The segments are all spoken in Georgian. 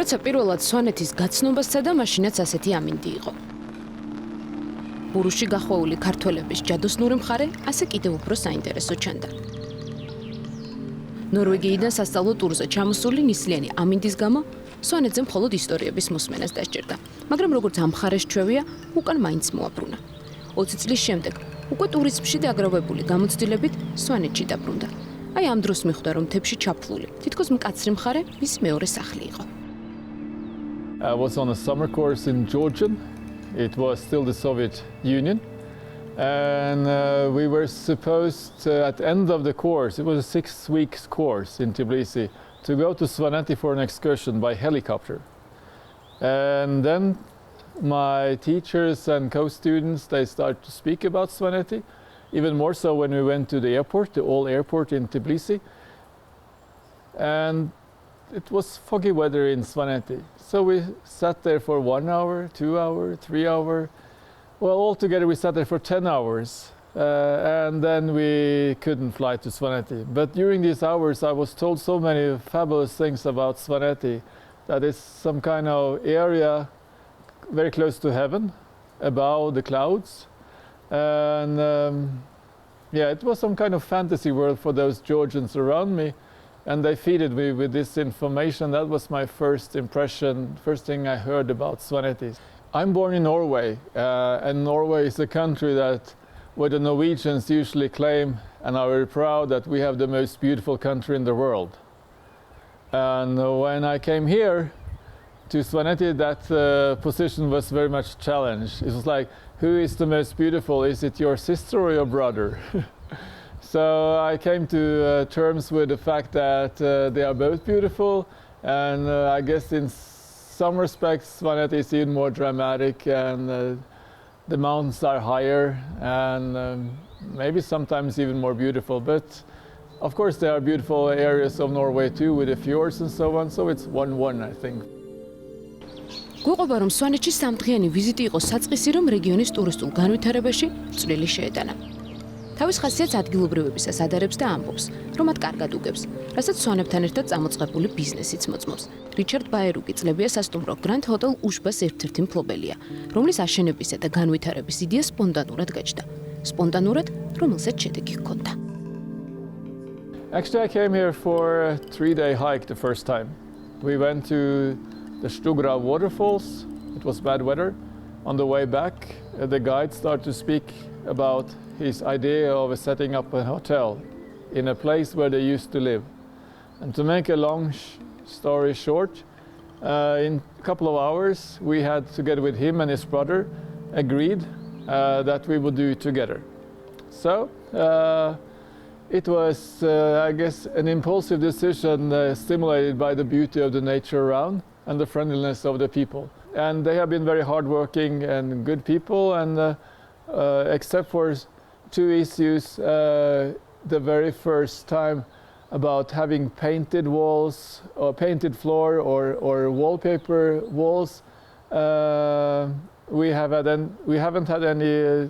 როცა პირველად სვანეთის გაცნობას სცადა, მაშინაც ასეთი ამინდი იყო. ბურუში გახვეული ქართველების ჯადოსნური მხარე ასე კიდევ უფრო საინტერესო ჩანდა. ნორვეგიიდან სასწავლო ტურზე ჩამოსული ნისლიანი ამინდის გამო სვანეთზე მხოლოდ ისტორიების მოსმენას დასჭირდა, მაგრამ როგორც ამ მხარეს ჩვევია, უკან მაინც მოაბრუნა. 20 წლის შემდეგ უკვე ტურიზმში დაგროვებული გამოცდილებით სვანეთში დაბრუნდა. აი ამ დროს მიხვდა, რომ მთებში ჩაფლული, თითქოს მკაცრი მხარე მისი მეორე სახლი იყო. I was on a summer course in Georgian. It was still the Soviet Union. And we were supposed, at the end of the course, it was a 6 weeks course in Tbilisi, to go to Svaneti for an excursion by helicopter. And then my teachers and co-students, they started to speak about Svaneti, even more so when we went to the airport, the old airport in Tbilisi. And it was foggy weather in Svaneti. So we sat there for 1 hour, 2 hours, 3 hours. Well, altogether we sat there for 10 hours. And then we couldn't fly to Svaneti. But during these hours, I was told so many fabulous things about Svaneti, that it's some kind of area very close to heaven, above the clouds. And yeah, it was some kind of fantasy world for those Georgians around me. And they feeded me with this information. That was my first impression, first thing I heard about Svaneti. I'm born in Norway, and Norway is a country where the Norwegians usually claim and are very proud that we have the most beautiful country in the world. And when I came here to Svaneti, that position was very much challenged. It was like, who is the most beautiful? Is it your sister or your brother? So I came to terms with the fact that they are both beautiful, and I guess in some respects Svaneti is even more dramatic, and the mountains are higher, and maybe sometimes even more beautiful. But of course there are beautiful areas of Norway too, with the fjords and so on, so it's 1-1, I think. გვიყვება, რომ სვანეთში სამდღიანი ვიზიტი იყო საწყისი, რომ რეგიონის ტურისტულ განვითარებაში წვლილი შეეტანა. თავის ხასიათს ადგილობრივებისას ადარებს და ამბობს, რომ მათ კარგად უგებს, რასაც სვანებთან ერთად წამოწყებული ბიზნესიც მოწმობს. რიჩარდ ბაერუკი წლებია სასტუმრო Grand Hotel Ushbas ერთ-ერთი მფლობელია, რომლის აშენებისა და განვითარების იდეა სპონტანურად გაჩნდა. სპონტანურად, რომელსაც შედეგი ჰქონდა. Actually, I came here for a 3-day hike the first time. We went to the Stugra waterfalls. It was bad weather. On the way back, the guide started to speak about his idea of setting up a hotel in a place where they used to live. And to make a long story short, in a couple of hours, we had, together with him and his brother, agreed that we would do it together. So it was, I guess, an impulsive decision stimulated by the beauty of the nature around and the friendliness of the people. And they have been very hardworking and good people, and except for 2 issues, the very first time about having painted walls or painted floor or wallpaper walls, we haven't had any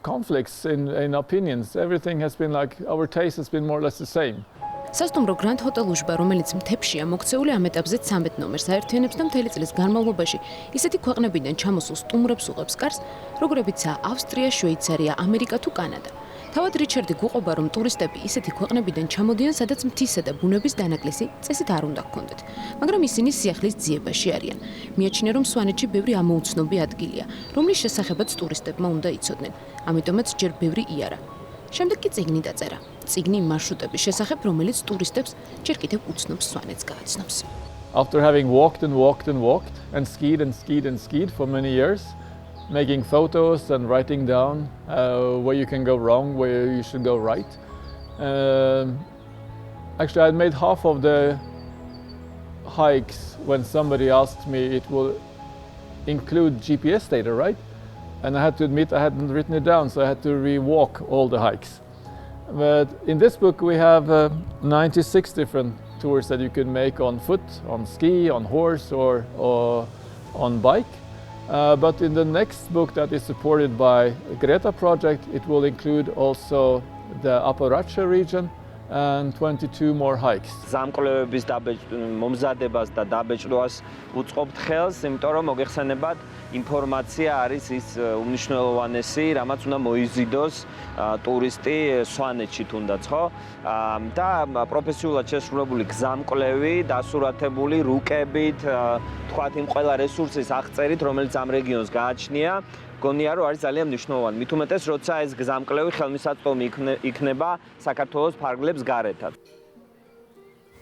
conflicts in opinions. Everything has been like, our taste has been more or less the same. სასტუმრო Grand Hotel Ushba, რომელიც მთებშია მოქცეული, ამ ეტაპზე 13 ნომერს აერთიანებს და მთელი წლის განმავლობაში ისეთი ქვეყნებიდან ჩამოსულ სტუმრებს უღებს კარს, როგორებიცაა ავსტრია, შვეიცარია, ამერიკა თუ კანადა. თავად რიჩარდი გვიყვება, რომ ტურისტები ისეთი ქვეყნებიდან ჩამოდიან, სადაც მთისა და ბუნების დანაკლისი წესით არ უნდა ჰქონდეთ, მაგრამ ისინი სიახლის ძიებაში არიან. მიაჩნია, რომ სვანეთში ბევრი ამოუცნობი ადგილია, რომლის შესახებაც ტურისტებმა უნდა იცოდნენ. ამიტომაც ჯერ ბევრი იარა. შემდეგ კი წიგნი დაწერა. წიგნი მარშრუტების შესახებ, რომელიც ტურისტებს ჯერ კიდევ უცნობ სვანეთს გააცნობს. After having walked and walked and walked and skied and skied and skied for many years, making photos and writing down where you can go wrong, where you should go right. Actually, I made half of the hikes when somebody asked me it will include GPS data, right? And I had to admit I hadn't written it down, so I had to re-walk all the hikes. But in this book we have 96 different tours that you can make on foot, on ski, on horse or on bike. But in the next book that is supported by the Greta project, it will include also the Appalachia region and 22 more hikes. ზამკვლევების მომზადებას და დაბეჭდვას უწყობთ ხელს, იმიტომ რომ მოგეხსენებათ, ინფორმაცია არის ის უმნიშვნელოვანესი, რამაც უნდა მოიზიდოს ტურისტი სვანეთში თუნდაც, ხო? და პროფესიულად შესრულებული გზამკვლევი, დასურათებული რუკებით, თქვათ იმ ყველა რესურსის აღწერით, რომელიც ამ რეგიონს გააჩნია, გონია რომ არის ძალიან მნიშვნელოვანი. მით უმეტეს, როცა ეს გზამკვლევი ხელმისაწვდომი იქნება საქართველოს ფარგლებს გარეთად.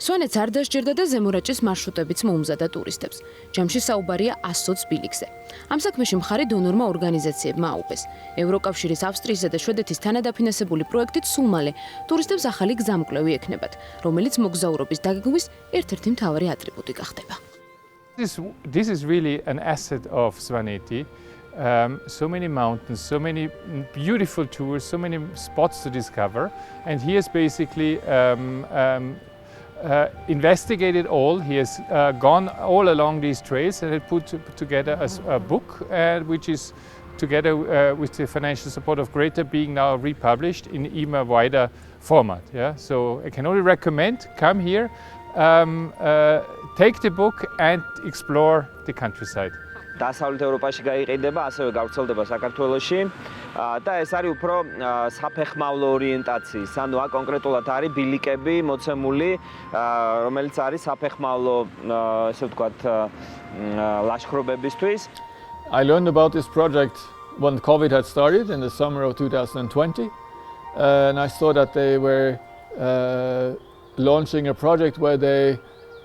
სვანეთს არ დასჭირდა და ზემურაჭის მარშრუტებიც მოუმზადა ტურისტებს. ჯამში საუბარია 120 ბილიკზე. ამ საქმეში მხარი დონორმა ორგანიზაციებმა აუპეს. ევროკავშირის, ავსტრიისა და შვედეთის თანადაფინანსებული პროექტით სულ მალე ტურისტებს ახალი გზამკვლევი ექნებათ, რომელიც მოგზაურობის დაგეგმვის ერთ-ერთი მთავარი ატრიბუტი გახდება. This is really an asset of Svaneti. So many mountains, so many beautiful tours, so many spots to discover, and he has basically investigated all. He has gone all along these trails and had put together a book, which is together with the financial support of Greta being now republished in even a wider format. Yeah? So I can only recommend, come here, take the book and explore the countryside. დასავლეთ ევროპაში გაიყიდება, ასევე გავრცელდება საქართველოში და ეს არის უფრო საფეხმავლო ორიენტაციის, ანუ კონკრეტულად არის ბილიკები მოცემული, რომელიც არის საფეხმავლო, ესე ვთქვათ, ლაშქრობებისთვის. I learned about this project when COVID had started in the summer of 2020, and I saw that they were launching a project where they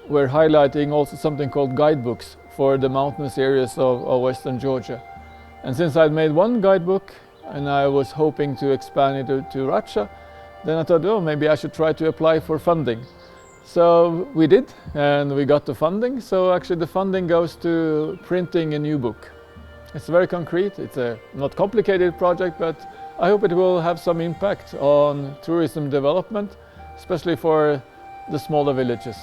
were highlighting also something called guidebooks for the mountainous areas of western Georgia. And since I'd made one guidebook and I was hoping to expand it to Russia, then I thought, oh, maybe I should try to apply for funding. So we did, and we got the funding. So actually the funding goes to printing a new book. It's very concrete, it's a not complicated project, but I hope it will have some impact on tourism development, especially for the smaller villages.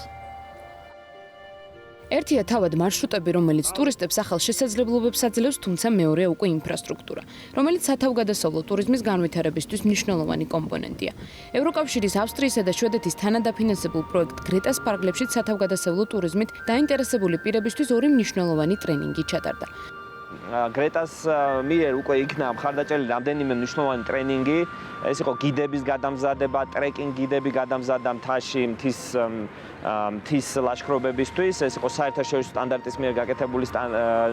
ერთია თავად მარშრუტები, რომელიც ტურისტებს ახალ შესაძლებლობებს აძლევს, თუმცა მეორე უკვე ინფრასტრუქტურა, რომელიც სათავგადასავლო ტურიზმის განვითარებისთვის მნიშვნელოვანი კომპონენტია. ევროკავშირის, ავსტრიისა და შვედეთის თანადაფინანსებულ პროექტ გრეტას ფარგლებშიც სათავგადასავლო ტურიზმით დაინტერესებული პირებისთვის ორი მნიშვნელოვანი ტრენინგი ჩატარდა. გრეტას მიერ უკვე იქნა მხარდაჭერილი რამდენიმე მნიშვნელოვანი ტრენინგი. ეს იყო გიდების გადამზადება, ტრეკინგ გიდები გადამზადდა მთაში, მთის ლაშქრობებისთვის. ეს იყო საერთაშორისო სტანდარტის მიერ გაკეთებული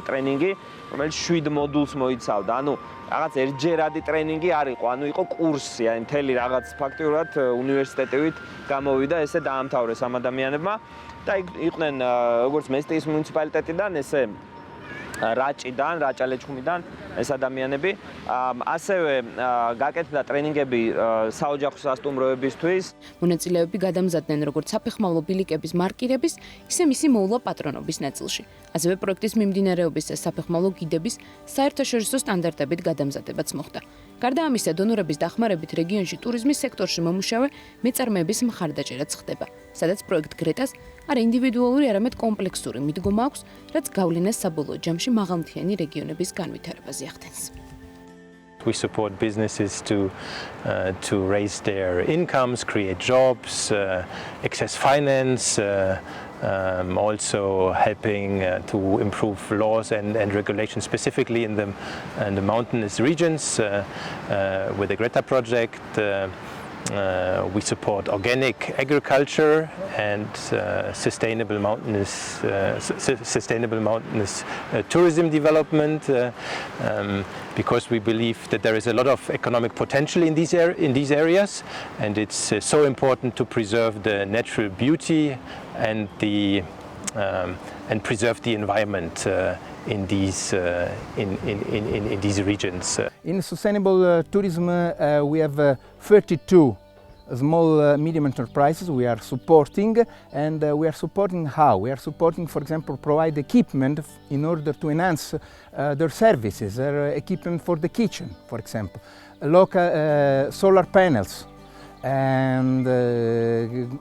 ტრენინგი, რომელიც 7 მოდულს მოიცავდა. ანუ რაღაც ერთჯერადი ტრენინგი არ იყო, ანუ იყო კურსი, აი მთელი რაღაც ფაქტიურად უნივერსიტეტივით გამოვიდა, ესე დაამთავრეს ამ ადამიანებმა და იყვნენ როგორც მესტიის მუნიციპალიტეტიდან, ესე რაჭიდან, რაჭალეჩხუმიდან ეს ადამიანები. ასევე გაკეთდა ტრენინგები საოჯახო სასტუმროებისთვის. მონაწილეები გადამზადდნენ როგორც საფეხმავლო ბილიკების მარკირების, ისე მისი მოვლა პატრონობის ნაწილში. ასევე პროექტის მიმდინარეობის და საფეხმავლო გიდების საერთაშორისო სტანდარტებით გადამზადებაც მოხდა. გარდა ამისა, დონორების დახმარებით რეგიონში ტურიზმის სექტორში მომუშავე მეწარმეების მხარდაჭერაც ხდება, სადაც პროექტ გრეტას არა ინდივიდუალური, არამედ კომპლექსური მიდგომა აქვს, რაც გავლენას საბოლოო ჯამში მაღალმთიანი რეგიონების განვითარებაზე ახდენს. We support businesses to raise their incomes, create jobs, access finance, also helping to improve laws and regulations, specifically in the mountainous regions. With the Greta project, we support organic agriculture and sustainable mountainous tourism development, because we believe that there is a lot of economic potential in these areas, and it's so important to preserve the natural beauty and preserve the environment in these regions. In sustainable tourism, we have 32 small medium enterprises we are supporting, and we are supporting how? We are supporting, for example, provide equipment in order to enhance their services, their equipment for the kitchen, for example, local solar panels, and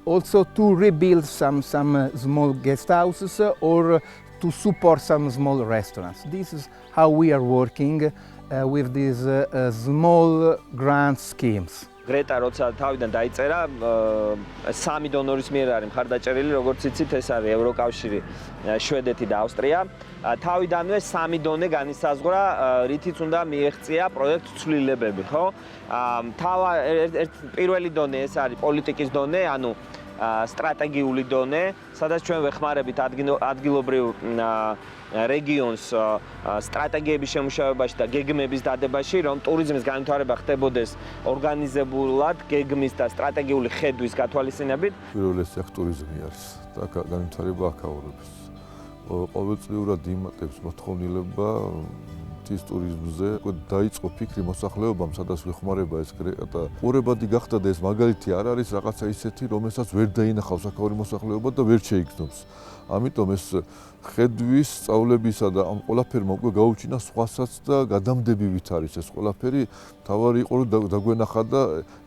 also to rebuild some small guest houses or to support some small restaurants. This is how we are working with these small grant schemes. გრეტა როცა თავიდან დაიწერა, 3 დონორის მიერ არის მხარდაჭერილი, როგორც იცით, ეს არის ევროკავშირი, შვედეთი და ავსტრია. თავიდანვე 3 დონე განისაზღვრა, რითიც უნდა მიეღწია პროექტ ცვლილებები, ხო? პირველი დონე ეს არის პოლიტიკის დონე, ანუ სტრატეგიული დონე, სადაც ჩვენ ვეხმარებით ადგილობრივ რეგიონს სტრატეგიების შემუშავებაში და გეგმების დადებაში, რომ ტურიზმის განვითარება ხდებოდეს ორგანიზებულად, გეგმის და სტრატეგიული ხედვის გათვალისწინებით. პირველი აქ ტურიზმი არის და განვითარება აქაურებს. ყოველწლიურად იმატებს მოთხოვნილება თვის ტურიზმზე. დაიწყო ფიქრი მოსახლეობამ, სადაც ვეხმარება ეს გრეტა. ყურებადი გახდა და ეს მაგალითი არ არის რაღაცა ისეთი, რომელსაც ვერ დაინახავს აქაური მოსახლეობა და ვერ შეიგრძნობს. ამიტომ ეს ხედვის, სწავლებისა და ამ ყველაფერმა უკვე გაუჩინა სხვასაც და გადამდებივით არის ეს ყველაფერი. თავარი იყო რომ დაგვენახა და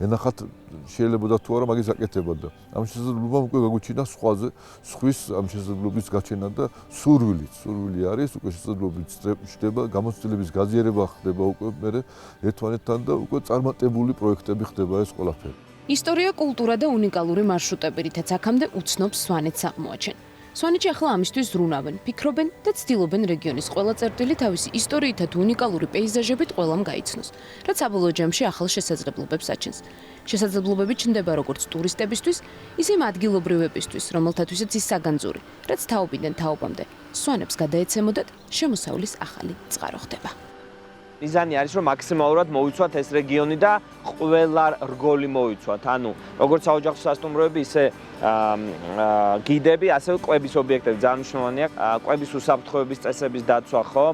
ენახათ შეიძლებოდა თუ არა მაგის გაკეთებოდა. ამ შესაძლებლობამ უკვე გაგვიჩინა სხვის ამ შესაძლებლობის გაჩენა და სურვილი არის, უკვე შესაძლებლობით ხდება, გამოცდილების გაზიარება ხდება უკვე მერე ერთმანეთთან და უკვე წარმატებული პროექტები ხდება ეს ყველაფერი. ისტორია, კულტურა და უნიკალური მარშრუტები, რითაც აქამდე უცნობს სვანეთს აღმოაჩენ. სვანეთში ახლა ამისთვის ზრუნავენ, ფიქრობენ და ცდილობენ რეგიონის ყველა წერტილი თავისი ისტორიითა თუ უნიკალური პეიზაჟებით ყველამ გაიცნოს, რაც საბოლოო ჯამში ახალ შესაძლებლობებს აჩენს. შესაძლებლობები ჩნდება როგორც ტურისტებისთვის, ისე იმ ადგილობრივებისთვის, რომელთათვისაც ის საგანძური, რაც თაობიდან თაობამდე სვანებს გადაეცემოდათ, შემოსავლის ახალი წყარო ხდება. მიზანი არის რომ მაქსიმალურად მოიცვათ ეს რეგიონი და ყველა რგოლი მოიცვათ. ანუ როგორც საოჯახო სასტუმროები, ისე გიდები, ასევე კვების ობიექტები ძალიან მნიშვნელოვანია. კვების უსაფრთხოების წესების დაცვა, ხო?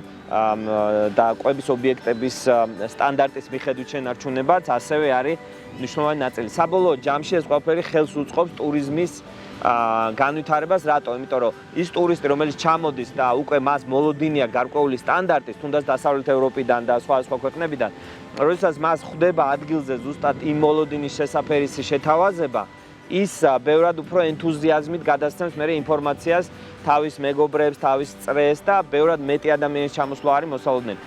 და კვების ობიექტების სტანდარტის მიხედვით შენარჩუნებაც ასევე არის მნიშვნელოვანი ნაწილი. საბოლოო ჯამში ეს ყველაფერი ხელს უწყობს ტურიზმის განვითარებას, რატო? იმიტომ რომ ის ტურისტი, რომელიც ჩამოდის და უკვე მას მოლოდინია გარკვეული სტანდარტის, თუნდაც დასავლეთ ევროპიდან და სხვა ქვეყნებიდან, როდესაც მას ხვდება ადგილზე ზუსტად იმ მოლოდინის შესაფერისი შეთავაზება, ის ბევრად უფრო ენთუზიაზმით გადასცემს მერე ინფორმაციას თავის მეგობრებს, თავის წრეს და ბევრად მეტი ადამიანის ჩამოსვლა არის მოსალოდნელი.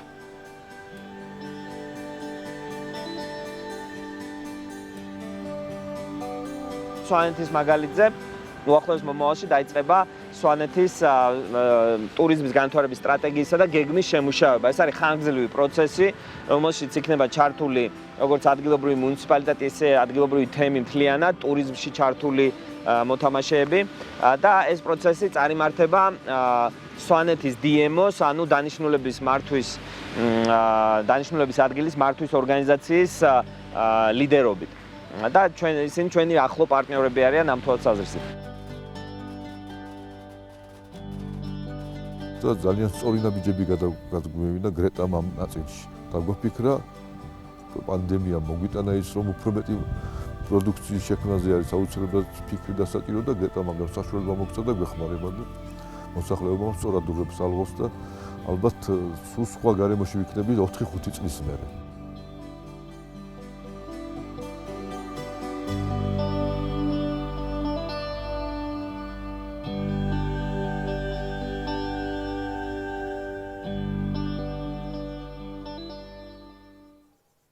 სვანეთის მაგალითზე უახლოეს მომავალში დაიწყება სვანეთის ტურიზმის განვითარების სტრატეგიისა და გეგმის შემუშავება. ეს არის ხანგრძლივი პროცესი, რომელშიც იქნება ჩართული როგორც ადგილობრივი მუნიციპალიტეტი, ისე ადგილობრივი თემი მთლიანად, ტურიზმში ჩართული მოთამაშეები და ეს პროცესი წარიმართება სვანეთის DMO-ს, ანუ დანიშნულების ადგილის მართვის ორგანიზაციის ლიდერობით. და ისინი ჩვენი ახლო პარტნიორები არიან ამ თვალსაზრისით. ძალიან სწორი ნაბიჯები გადაგვევინა გრეტამ ამ ნაწილში. დაგვაფიქრა პანდემია მოგვიტანა ის რომ უფრო მეტი პროდუქციის შექმნაზე არის აუცილებლად ფიქრი დასაჭირო და გრეტამ ამას საშუალება მოგცა და გვეხმარება და მოსახლეობამ სწორად უღებს ალღოს და ალბათ სულ სხვა გარემოში ვიქნები 4-5 წლის მერე.